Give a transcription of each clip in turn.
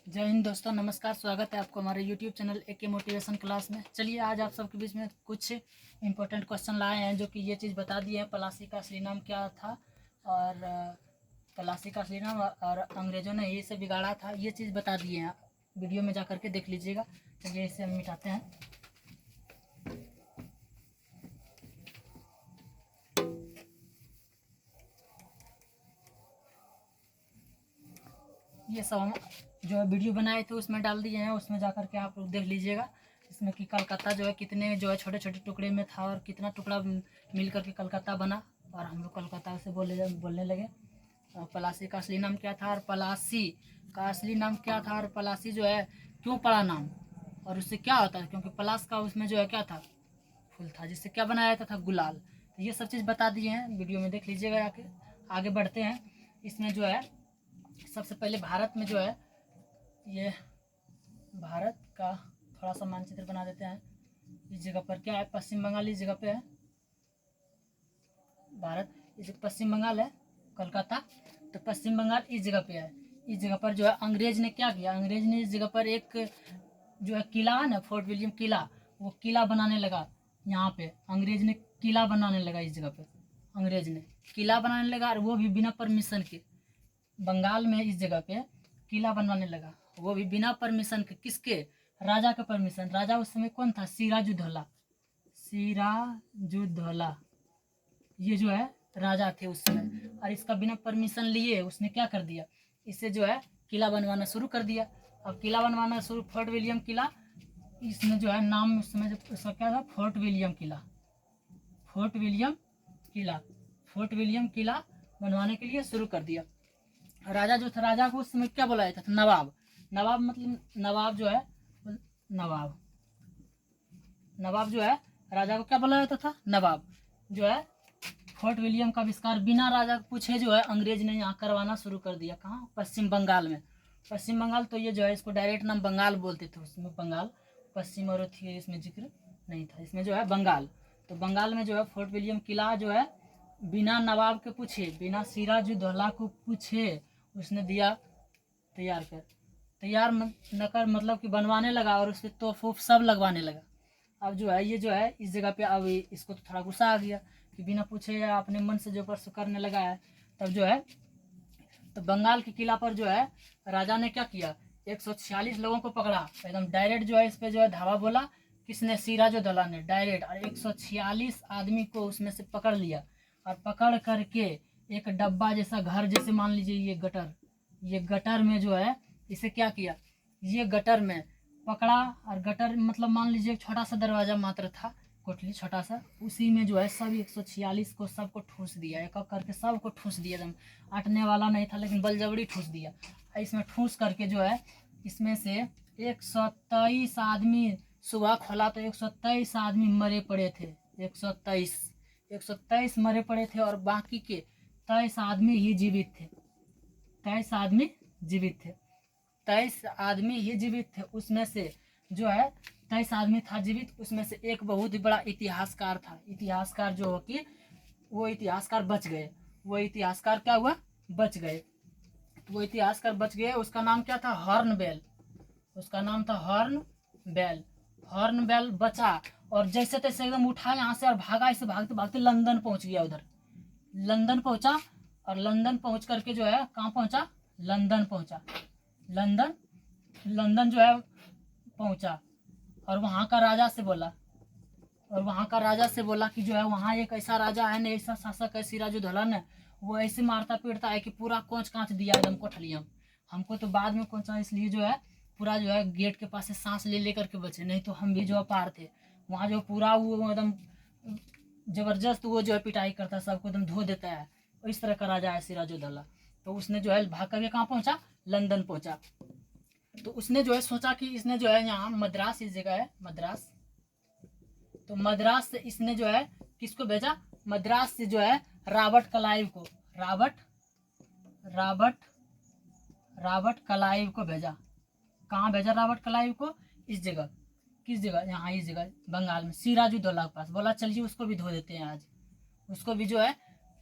जय हिंद दोस्तों, नमस्कार। स्वागत है आपको हमारे YouTube channel A K motivation class में। चलिए आज आप सबके बीच में कुछ इंपॉर्टेंट क्वेश्चन लाए हैं जो कि ये चीज़ बता दी है पलासी का असली नाम क्या था और पलासी का असली नाम और अंग्रेज़ों ने इसे बिगाड़ा था, ये चीज़ बता दिए हैं। वीडियो में जा कर के देख लीजिएगा। चलिए इसे हम मिटाते हैं। ये सब हम जो वीडियो बनाए थे उसमें डाल दिए हैं, उसमें जा कर के आप लोग देख लीजिएगा। इसमें कि कलकत्ता जो है कितने जो है छोटे छोटे टुकड़े में था और कितना टुकड़ा मिल करके कलकत्ता बना और हम लोग कलकत्ता से बोलने लगे। और पलासी का असली नाम क्या था और पलासी का असली नाम क्या था और पलासी जो है क्यों पड़ा नाम और उससे क्या होता है, क्योंकि पलास का उसमें जो है क्या था, फूल था, जिससे क्या बनाया जाता था, गुलाल। तो ये सब चीज़ बता दिए हैं, वीडियो में देख लीजिएगा। आगे बढ़ते हैं। इसमें जो है सबसे पहले भारत में जो है ये भारत का थोड़ा सा मानचित्र बना देते हैं। इस जगह पर क्या है, पश्चिम बंगाल इस जगह पे है। भारत इस पश्चिम बंगाल है, कलकत्ता तो पश्चिम बंगाल इस जगह पे है। इस जगह पर जो है अंग्रेज ने क्या किया, अंग्रेज ने इस जगह पर एक जो है किला है ना, फोर्ट विलियम किला, वो किला बनाने लगा। यहाँ पे अंग्रेज ने किला बनाने लगा, इस जगह पे अंग्रेज ने किला बनाने लगा और वो भी बिना परमिशन के। बंगाल में इस जगह पे किला बनवाने लगा, वो भी बिना परमिशन के। किसके? राजा का परमिशन। राजा उस समय कौन था? सिराजुद्दौला। सिराजुद्दौला ये जो है राजा थे उस समय। और इसका बिना परमिशन लिए उसने क्या कर दिया, इससे जो है किला बनवाना शुरू कर दिया। अब किला बनवाना शुरू, फोर्ट विलियम किला, इसमें जो है नाम उस समय उसका क्या था, फोर्ट विलियम किला। फोर्ट विलियम किला, फोर्ट विलियम किला बनवाने के लिए शुरू कर दिया। राजा जो था, राजा को उस समय क्या बोला जाता था, नवाब। नवाब मतलब नवाब जो है, नवाब, नवाब जो है राजा को क्या बोला जाता था, नवाब। जो है फोर्ट विलियम का आविष्कार बिना राजा को पूछे जो है अंग्रेज ने यहाँ करवाना शुरू कर दिया। कहाँ? पश्चिम बंगाल में। पश्चिम बंगाल तो ये जो है इसको डायरेक्ट नाम बंगाल बोलते थे उसमें, बंगाल। पश्चिम और थी इसमें जिक्र नहीं था, इसमें जो है बंगाल। तो बंगाल में जो है फोर्ट विलियम किला जो है बिना नवाब के पूछे, बिना सिराजुद्दौला को पूछे उसने दिया, तैयार कर, तैयार न कर मतलब कि बनवाने लगा और उस पर तोप वोप सब लगवाने लगा। अब जो है ये जो है इस जगह पे, अब इसको तो थोड़ा गुस्सा आ गया कि बिना पूछे या अपने मन से जो परसों करने लगा है। तब जो है तो बंगाल के किला पर जो है राजा ने क्या किया, 146 लोगों को पकड़ा एकदम डायरेक्ट, जो है इस पे जो है धावा बोला। किसने? सिराजुद्दौला ने डायरेक्ट। और 146 आदमी को उसमें से पकड़ लिया और पकड़ करके एक डब्बा जैसा, घर जैसे मान लीजिए ये गटर, ये गटर में जो है इसे क्या किया, ये गटर में पकड़ा। और गटर मतलब मान लीजिए एक छोटा सा दरवाजा मात्र था, कोठली छोटा सा, उसी में जो है सब 146 को सबको ठूस दिया, एक एक करके सबको ठूस दिया। एकदम अटने वाला नहीं था लेकिन बलजबरी ठूस दिया। इसमें ठूस करके जो है इसमें से 123 आदमी, सुबह खोला तो 123 आदमी मरे पड़े थे। 123 मरे पड़े थे और बाकी के 23 आदमी ही जीवित थे। 23 आदमी जीवित थे। 23 आदमी ही जीवित थे। उसमें से जो है 23 आदमी था जीवित, उसमें से एक बहुत ही बड़ा इतिहासकार था। इतिहासकार जो हो कि वो इतिहासकार बच गए। वो इतिहासकार क्या हुआ, बच गए। वो इतिहासकार बच गए, उसका नाम क्या था, हॉर्नबेल। उसका नाम था हॉर्नबेल। हॉर्नबेल बचा और जैसे तैसे एकदम उठा यहाँ से और भागा, ऐसे भागते भागते लंदन पहुंच गया। उधर लंदन पहुंचा और लंदन पहुंच करके जो है कहाँ पहुंचा, लंदन पहुंचा। लंदन, लंदन जो है पहुंचा और वहाँ का राजा से बोला, और वहाँ का राजा से बोला कि जो है वहाँ एक ऐसा राजा है ना, ऐसा शासक है सिराजुद्दौला ने, वो ऐसे मारता पीटता है कि पूरा कोंच कांच दिया एकदम कोठलियाँ। हमको तो बाद में कोंचा, इसलिए जो है पूरा जो है गेट के पास से सांस ले लेकर के बचे, नहीं तो हम भी जो है पार थे। वहाँ जो पूरा वो एकदम जबरदस्त वो जो है पिटाई करता है, सबको एकदम धो देता है। इस तरह का राजा है सिराजुद्दौला। तो उसने जो है भाग करके कहाँ पहुंचा, लंदन पहुंचा। तो उसने जो है सोचा कि इसने जो है यहाँ मद्रास, इस जगह है मद्रास, तो मद्रास से इसने जो है किसको भेजा, मद्रास से जो है रॉबर्ट क्लाइव को, रॉबर्ट रॉबर्ट रॉबर्ट क्लाइव को भेजा। कहाँ भेजा रॉबर्ट क्लाइव को? इस जगह। किस जगह? यहाँ इस जगह बंगाल में, सिराजुद्दौला के पास। बोला चलिए उसको भी धो देते हैं आज, उसको भी जो है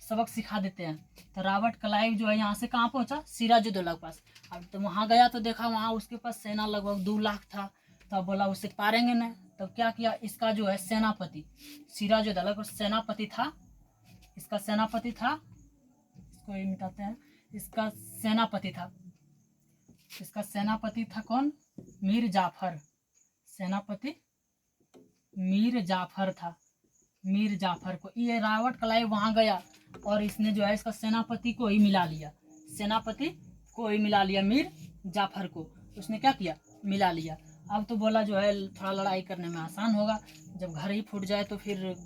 सबक सिखा देते हैं। तो रॉबर्ट क्लाइव जो है यहाँ से कहाँ पहुँचा, सिराजुद्दौला के पास। अब तो वहाँ गया तो देखा वहाँ उसके पास सेना लगभग 2 लाख था। तब बोला उससे पारेंगे नहीं। तब क्या किया, इसका जो है सेनापति, सिराजुद्दौला का सेनापति था, इसका सेनापति था, इसको ये मिटाते हैं, इसका सेनापति था, इसका सेनापति था कौन, मीर जाफर। सेनापति मीर जाफर था। मीर जाफर को ये रॉबर्ट क्लाइव वहां गया और इसने जो है इसका सेनापति को ही मिला लिया, सेनापति को ही मिला लिया, मीर जाफर को उसने क्या किया, मिला लिया। अब तो बोला जो है थोड़ा लड़ाई करने में आसान होगा, जब घर ही फूट जाए तो फिर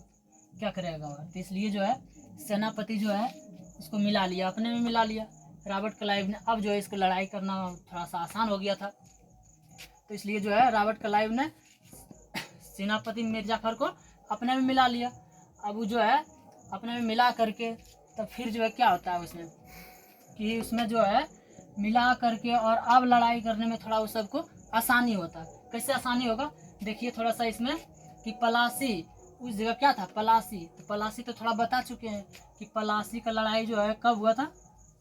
क्या करेगा। तो इसलिए जो है सेनापति जो है उसको मिला लिया, अपने में मिला लिया रॉबर्ट क्लाइव ने। अब जो है इसको लड़ाई करना थोड़ा सा आसान हो गया था। तो इसलिए जो है रॉबर्ट क्लाइव ने सेनापति मीर जाफर को अपने में मिला लिया। अब वो जो है अपने में मिला करके तब फिर जो है क्या होता है उसमें कि उसमें जो है मिला करके और अब लड़ाई करने में थोड़ा उस सबको आसानी होता है। कैसे आसानी होगा, देखिए थोड़ा सा इसमें कि पलासी उस जगह क्या था, पलासी। तो पलासी तो थोड़ा बता चुके हैं कि पलासी का लड़ाई जो है कब हुआ था,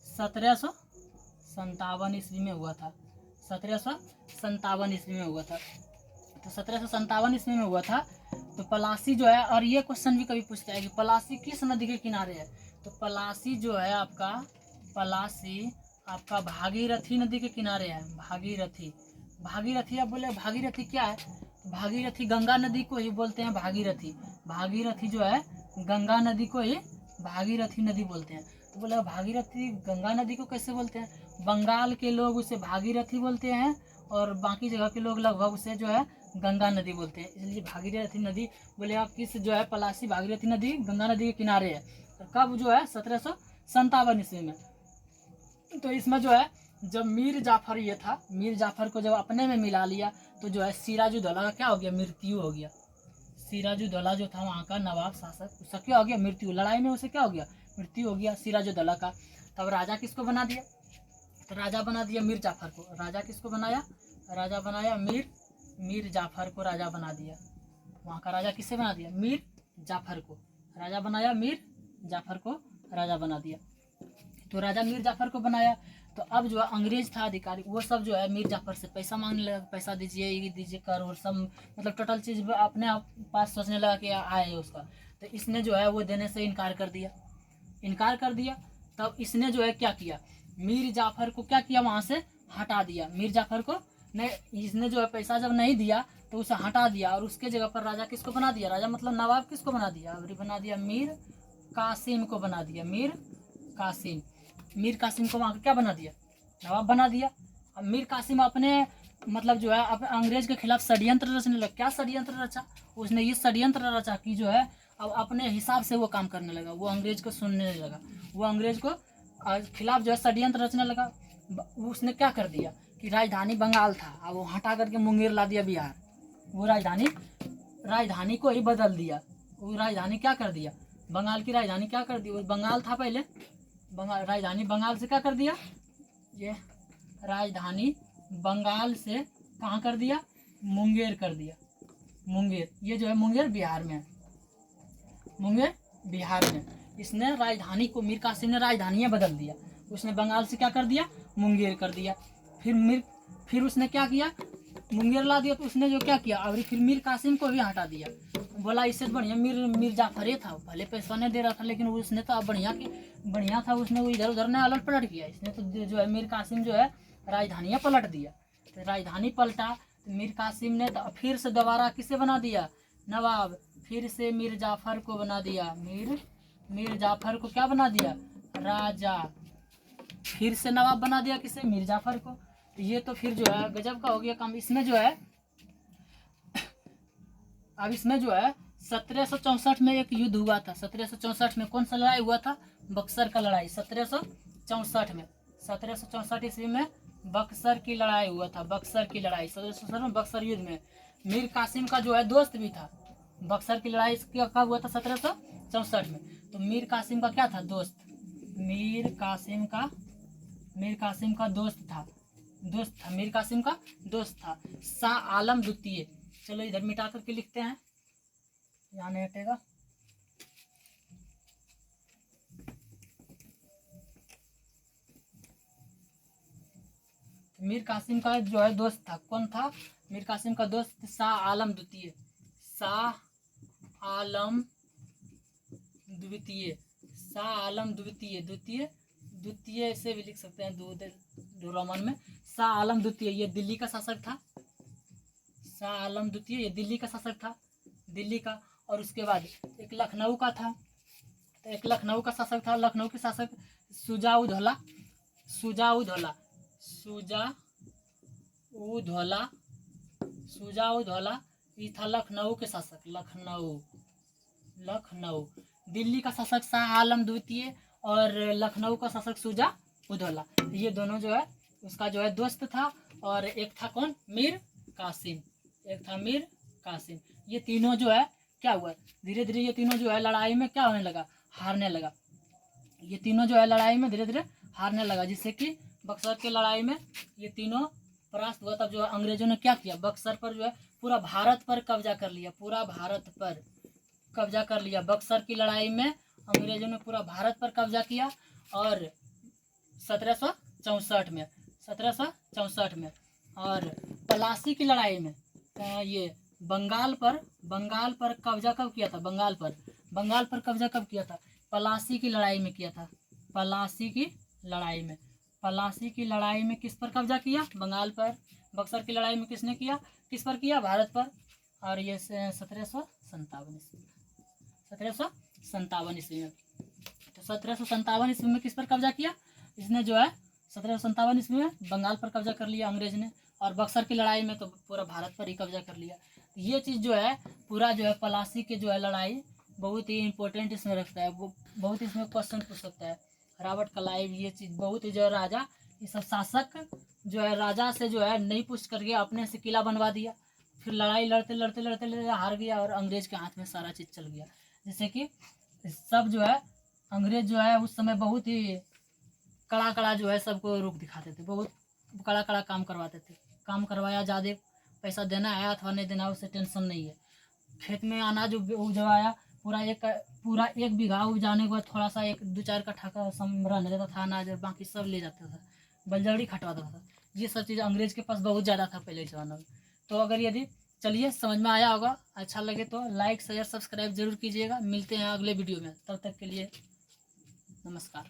1757 ईस्वी में हुआ था। 1757 ईस्वी में हुआ था। तो 1757 ईस्वी में हुआ था। तो पलासी जो है, और ये क्वेश्चन भी कभी पूछता है कि पलासी किस नदी के किनारे है। तो पलासी जो है आपका, पलासी आपका भागीरथी नदी के किनारे है। भागीरथी, भागीरथी आप बोले भागीरथी क्या है, भागीरथी गंगा नदी को ही बोलते हैं भागीरथी। भागीरथी जो है गंगा नदी को ही भागीरथी नदी बोलते हैं। तो बोले भागीरथी गंगा नदी को कैसे बोलते हैं, बंगाल के लोग उसे भागीरथी बोलते हैं और बाकी जगह के लोग लगभग उसे जो है गंगा नदी बोलते हैं। इसलिए भागीरथी नदी बोले आप किस जो है, पलासी भागीरथी नदी गंगा नदी के किनारे है। तो कब जो है 1757 ईस्वी में। तो इसमें जो है जब मीर जाफर ये था, मीर जाफर को जब अपने में मिला लिया तो जो है सिराजुद्दौला का क्या हो गया, मृत्यु हो गया। सिराजुद्दौला जो था वहाँ का नवाब शासक, उसका क्या हो गया, मृत्यु। लड़ाई में उसे क्या हो गया, मृत्यु हो गया सिराजुद्दौला का। तब राजा किसको बना दिया, तो राजा बना दिया मीर जाफर को। राजा किसको बनाया, राजा बनाया मीर जाफर को राजा बना दिया। वहाँ का राजा किससे बना दिया, मीर जाफर को राजा बनाया, मीर जाफर को राजा बना दिया। तो राजा मीर जाफर को बनाया। तो अब जो है अंग्रेज था अधिकारी, वो सब जो है मीर जाफर से पैसा मांगने लगा, पैसा दीजिए, ये दीजिए, कर और सब, मतलब टोटल चीज़ अपने आप पास सोचने लगा कि आए उसका। तो इसने जो है वो देने से इनकार कर दिया, इनकार कर दिया। तब इसने जो है क्या किया, मीर जाफर को क्या किया, वहाँ से हटा दिया। मीर जाफर को ने इसने जो है पैसा जब नहीं दिया तो उसे हटा दिया और उसके जगह पर राजा किसको बना दिया, राजा मतलब नवाब किसको बना दिया, अभी बना दिया मीर कासिम को बना दिया। मीर कासिम, मीर कासिम को वहाँ क्या बना दिया, नवाब बना दिया। अब मीर कासिम अपने मतलब जो है अपने अंग्रेज के खिलाफ षड्यंत्र रचने लगा। क्या षड्यंत्र रचा, उसने ये षड्यंत्र रचा कि जो है अब अपने हिसाब से वो काम करने लगा, वो अंग्रेज को सुनने लगा, वो अंग्रेज को खिलाफ जो है षड्यंत्र रचने लगा। उसने क्या कर दिया कि राजधानी बंगाल था, अब वो हटा करके मुंगेर ला दिया बिहार। वो राजधानी को ही बदल दिया। वो राजधानी क्या कर दिया, बंगाल की राजधानी क्या कर दी, वो बंगाल था पहले, बंगाल राजधानी बंगाल से क्या कर दिया, ये राजधानी बंगाल से कहाँ कर दिया, मुंगेर कर दिया। मुंगेर, ये जो है मुंगेर बिहार में है, मुंगेर बिहार में। इसने राजधानी को, मीर कासिम ने राजधानियाँ बदल दिया। उसने बंगाल से क्या कर दिया, मुंगेर कर दिया। फिर उसने क्या किया, मुंगेर ला दिया। तो उसने जो क्या किया, और फिर मीर कासिम को भी हटा दिया। बोला इससे बढ़िया मीर जाफर ही था, भले पैसा नहीं दे रहा था लेकिन उसने तो बढ़िया था, उसने वो इधर उधर ने अलट पलट किया। इसने तो जो है मीर कासिम जो है राजधानियाँ पलट दिया। तो राजधानी पलटा तो मीर कासिम ने तो फिर से दोबारा किसे बना दिया, नवाब। फिर से मीर जाफर को बना दिया, मीर जाफर को क्या बना दिया, राजा। फिर से नवाब बना दिया किसे, मीर जाफर को। तो ये तो फिर जो है गजब का हो गया काम। इसमें जो है अब इसमें जो है 1764 में एक युद्ध हुआ था। 1764 में कौन सा लड़ाई हुआ था, बक्सर का लड़ाई। 1764 में, 1764 ईस्वी में बक्सर की लड़ाई हुआ था। बक्सर की लड़ाई 1764 में, बक्सर युद्ध में मीर कासिम का जो है दोस्त भी था। बक्सर की लड़ाई कब हुआ था, 1764 में। तो मीर कासिम का क्या था, दोस्त। मीर कासिम का दोस्त था, मीर कासिम का दोस्त था शाह आलम द्वितीय। चलो इधर मिटा करके लिखते हैं, यहाँ नहीं हटेगा। मीर कासिम का जो है दोस्त था, कौन था? मीर कासिम का दोस्त शाह आलम द्वितीय, शाह आलम द्वितीय, शाह आलम द्वितीय, द्वितीय द्वितीय से भी लिख सकते हैं दो रोमन में। शाह आलम द्वितीय ये दिल्ली का शासक था, शाह आलम द्वितीय ये दिल्ली का शासक था, दिल्ली का। और उसके बाद एक लखनऊ का था, तो एक लखनऊ का शासक था, लखनऊ के शासक सुजाउदौला, सुजाउदौला, सुजाउदौला, सुजाउदौला ये था लखनऊ के शासक, लखनऊ, लखनऊ। दिल्ली का शासक शाह आलम द्वितीय और लखनऊ का शासक सुजाउदौला, ये दोनों जो है उसका जो है दोस्त था। और एक था कौन? मीर कासिम, एक था मीर कासिम। ये तीनों जो है क्या हुआ, धीरे धीरे ये तीनों जो है लड़ाई में क्या होने लगा, हारने लगा। ये तीनों जो है लड़ाई में धीरे धीरे हारने लगा, जिससे कि बक्सर की लड़ाई में ये तीनों परास्त हुआ। तब जो है अंग्रेजों ने क्या किया, बक्सर पर जो है पूरा भारत पर कब्जा कर लिया, पूरा भारत पर कब्जा कर लिया। बक्सर की लड़ाई में अंग्रेजों ने पूरा भारत पर कब्जा किया। और 1764 में, 1764 में। और पलासी की लड़ाई में ये बंगाल पर कब्जा कब किया था, बंगाल पर कब्जा कब किया था? पलासी की लड़ाई में किया था, पलासी की लड़ाई में। पलासी की लड़ाई में किस पर कब्जा किया? बंगाल पर। बक्सर की लड़ाई में किसने किया, किस पर किया? भारत पर। और ये 1757 ईस्वी, 1757 ईस्वी में। तो 1757 ईस्वी में किस पर कब्जा किया? इसने जो है 1757 ईस्वी में बंगाल पर कब्जा कर लिया अंग्रेज ने। और बक्सर की लड़ाई में तो पूरा भारत पर ही कब्जा कर लिया। ये चीज़ जो है पूरा जो है पलासी के जो है लड़ाई बहुत ही इंपॉर्टेंट इसमें रखता है, वो बहुत इसमें क्वेश्चन पूछ सकता है। रॉबर्ट क्लाइव ये चीज़ बहुत ही जो है राजा, ये सब शासक जो है राजा से जो है नहीं पूछ करके अपने से किला बनवा दिया। फिर लड़ाई लड़ते लड़ते लड़ते लड़ते हार गया और अंग्रेज के हाथ में सारा चीज़ चल गया। जैसे कि सब जो है अंग्रेज जो है उस समय बहुत ही कड़ा कड़ा जो है सबको रुख दिखाते थे, बहुत कड़ा कड़ा काम करवाते थे। काम करवाया, ज़्यादा पैसा देना है अथवा नहीं देना उससे टेंशन नहीं है। खेत में अनाज उपजवाया, पूरा एक बीघा उपजाने के बाद थोड़ा सा एक दो चार कट्ठा का रहने देता था अनाज, और बाकी सब ले जाता था, बलजड़ी खटवाता था। ये सब चीज़ अंग्रेज के पास बहुत ज़्यादा था पहले ज़माना में। तो अगर यदि चलिए समझ में आया होगा, अच्छा लगे तो लाइक शेयर सब्सक्राइब जरूर कीजिएगा। मिलते हैं अगले वीडियो में, तब तक के लिए नमस्कार।